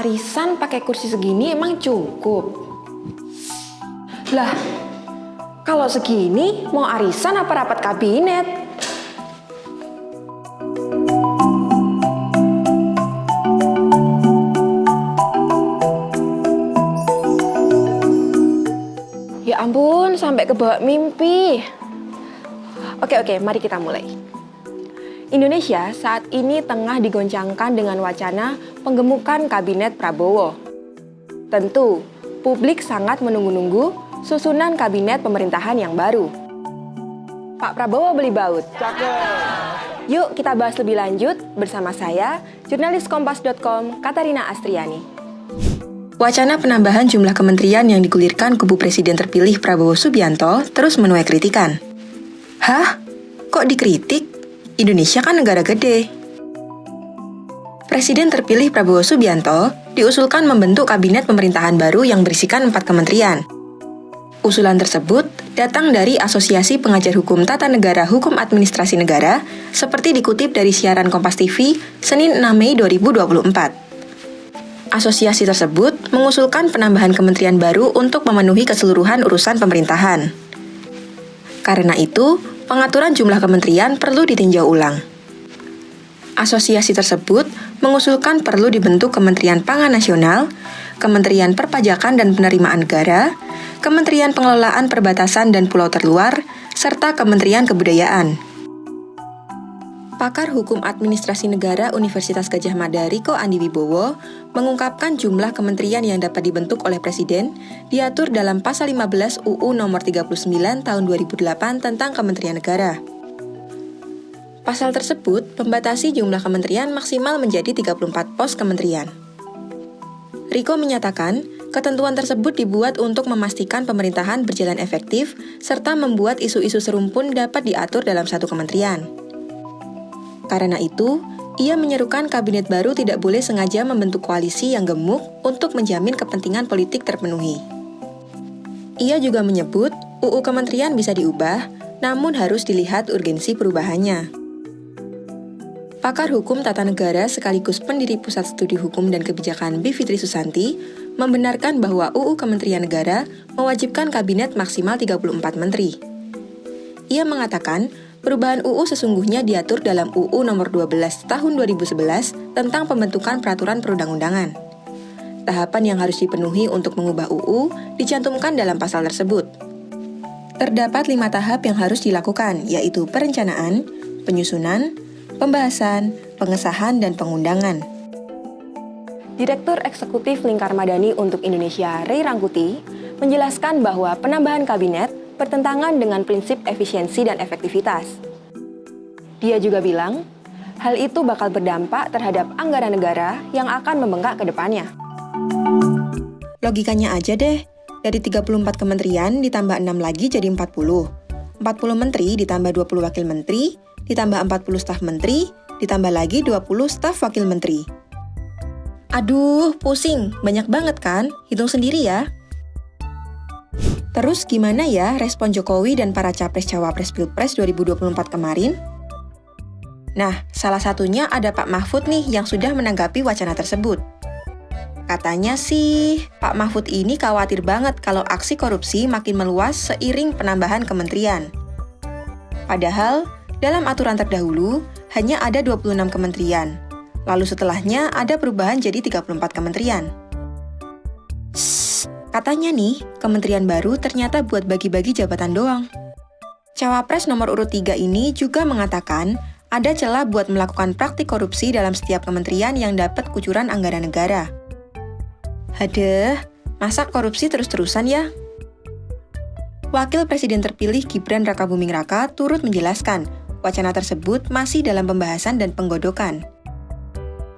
arisan pakai kursi segini emang cukup? Lah, kalau segini mau arisan apa rapat kabinet? Ya ampun, sampai kebawa mimpi. Oke, mari kita mulai. Indonesia saat ini tengah digoncangkan dengan wacana penggemukan kabinet Prabowo. Tentu, publik sangat menunggu-nunggu susunan kabinet pemerintahan yang baru. Pak Prabowo beli baut. Yuk kita bahas lebih lanjut bersama saya, jurnalis Kompas.com, Katarina Astriani. Wacana penambahan jumlah kementerian yang digulirkan kubu Presiden terpilih Prabowo Subianto terus menuai kritikan. Hah? Kok dikritik? Indonesia kan negara gede. Presiden terpilih Prabowo Subianto diusulkan membentuk kabinet pemerintahan baru yang berisikan 4 kementerian. Usulan tersebut datang dari Asosiasi Pengajar Hukum Tata Negara Hukum Administrasi Negara, seperti dikutip dari siaran Kompas TV, Senin 6 Mei 2024. Asosiasi tersebut mengusulkan penambahan kementerian baru untuk memenuhi keseluruhan urusan pemerintahan. Karena itu, pengaturan jumlah kementerian perlu ditinjau ulang. Asosiasi tersebut mengusulkan perlu dibentuk Kementerian Pangan Nasional, Kementerian Perpajakan dan Penerimaan Negara, Kementerian Pengelolaan Perbatasan dan Pulau Terluar, serta Kementerian Kebudayaan. Pakar Hukum Administrasi Negara Universitas Gadjah Mada Riko Andi Wibowo mengungkapkan jumlah kementerian yang dapat dibentuk oleh Presiden diatur dalam Pasal 15 UU Nomor 39 Tahun 2008 tentang Kementerian Negara. Pasal tersebut membatasi jumlah kementerian maksimal menjadi 34 pos kementerian. Riko menyatakan, ketentuan tersebut dibuat untuk memastikan pemerintahan berjalan efektif serta membuat isu-isu serumpun dapat diatur dalam satu kementerian. Karena itu, ia menyerukan kabinet baru tidak boleh sengaja membentuk koalisi yang gemuk untuk menjamin kepentingan politik terpenuhi. Ia juga menyebut UU Kementerian bisa diubah, namun harus dilihat urgensi perubahannya. Pakar Hukum Tata Negara sekaligus pendiri Pusat Studi Hukum dan Kebijakan Bivitri Susanti membenarkan bahwa UU Kementerian Negara mewajibkan kabinet maksimal 34 menteri. Ia mengatakan, perubahan UU sesungguhnya diatur dalam UU Nomor 12 Tahun 2011 tentang pembentukan peraturan perundang-undangan. Tahapan yang harus dipenuhi untuk mengubah UU dicantumkan dalam pasal tersebut. Terdapat 5 tahap yang harus dilakukan, yaitu perencanaan, penyusunan, pembahasan, pengesahan, dan pengundangan. Direktur Eksekutif Lingkar Madani untuk Indonesia, Ray Rangkuti, menjelaskan bahwa penambahan kabinet bertentangan dengan prinsip efisiensi dan efektivitas. Dia juga bilang, hal itu bakal berdampak terhadap anggaran negara yang akan membengkak ke depannya. Logikanya aja deh, dari 34 kementerian ditambah 6 lagi jadi 40. 40 menteri ditambah 20 wakil menteri, ditambah 40 staf menteri, ditambah lagi 20 staf wakil menteri. Aduh, pusing, banyak banget kan? Hitung sendiri ya. Terus gimana ya respon Jokowi dan para capres-cawapres Pilpres 2024 kemarin? Nah, salah satunya ada Pak Mahfud nih yang sudah menanggapi wacana tersebut. Katanya sih, Pak Mahfud ini khawatir banget kalau aksi korupsi makin meluas seiring penambahan kementerian. Padahal, dalam aturan terdahulu, hanya ada 26 kementerian. Lalu setelahnya ada perubahan jadi 34 kementerian. Katanya nih, kementerian baru ternyata buat bagi-bagi jabatan doang. Cawapres nomor urut 3 ini juga mengatakan ada celah buat melakukan praktik korupsi dalam setiap kementerian yang dapat kucuran anggaran negara. Hadeh, masa korupsi terus-terusan ya? Wakil Presiden terpilih Gibran Rakabuming Raka turut menjelaskan wacana tersebut masih dalam pembahasan dan penggodokan.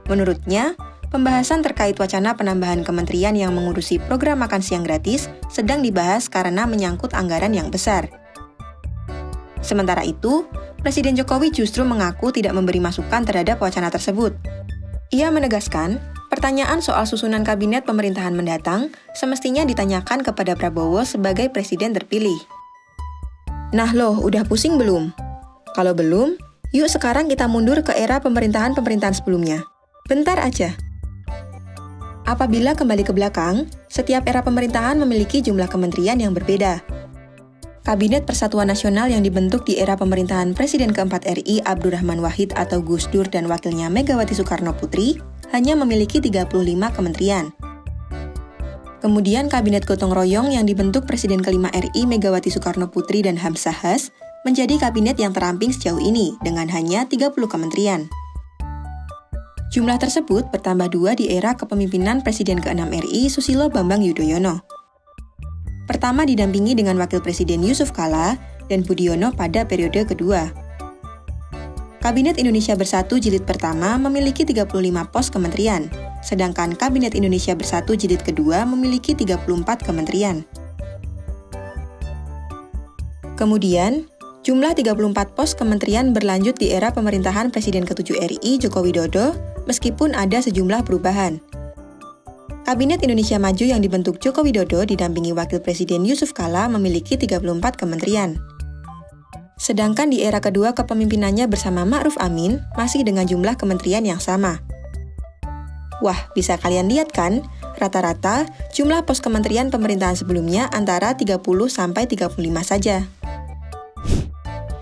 Menurutnya, pembahasan terkait wacana penambahan kementerian yang mengurusi program makan siang gratis sedang dibahas karena menyangkut anggaran yang besar. Sementara itu, Presiden Jokowi justru mengaku tidak memberi masukan terhadap wacana tersebut. Ia menegaskan, pertanyaan soal susunan kabinet pemerintahan mendatang semestinya ditanyakan kepada Prabowo sebagai presiden terpilih. Nah loh, udah pusing belum? Kalau belum, yuk sekarang kita mundur ke era pemerintahan sebelumnya. Bentar aja. Apabila kembali ke belakang, setiap era pemerintahan memiliki jumlah kementerian yang berbeda. Kabinet Persatuan Nasional yang dibentuk di era pemerintahan Presiden keempat RI Abdurrahman Wahid atau Gus Dur dan wakilnya Megawati Soekarno Putri hanya memiliki 35 kementerian. Kemudian Kabinet Gotong Royong yang dibentuk Presiden kelima RI Megawati Soekarno Putri dan Hamzahas menjadi kabinet yang teramping sejauh ini dengan hanya 30 kementerian. Jumlah tersebut bertambah 2 di era kepemimpinan Presiden ke-6 RI Susilo Bambang Yudhoyono. Pertama didampingi dengan Wakil Presiden Yusuf Kala dan Budiono pada periode kedua. Kabinet Indonesia Bersatu Jilid pertama memiliki 35 pos kementerian, sedangkan Kabinet Indonesia Bersatu Jilid kedua memiliki 34 kementerian. Kemudian, jumlah 34 pos kementerian berlanjut di era pemerintahan Presiden ke-7 RI Joko Widodo, meskipun ada sejumlah perubahan. Kabinet Indonesia Maju yang dibentuk Joko Widodo didampingi Wakil Presiden Yusuf Kala memiliki 34 kementerian. Sedangkan di era kedua kepemimpinannya bersama Ma'ruf Amin masih dengan jumlah kementerian yang sama. Wah, bisa kalian lihat kan? Rata-rata jumlah pos kementerian pemerintahan sebelumnya antara 30-35 saja.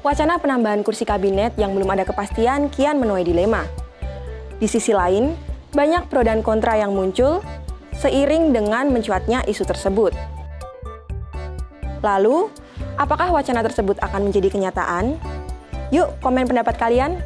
Wacana penambahan kursi kabinet yang belum ada kepastian kian menuai dilema. Di sisi lain, banyak pro dan kontra yang muncul seiring dengan mencuatnya isu tersebut. Lalu, apakah wacana tersebut akan menjadi kenyataan? Yuk, komen pendapat kalian.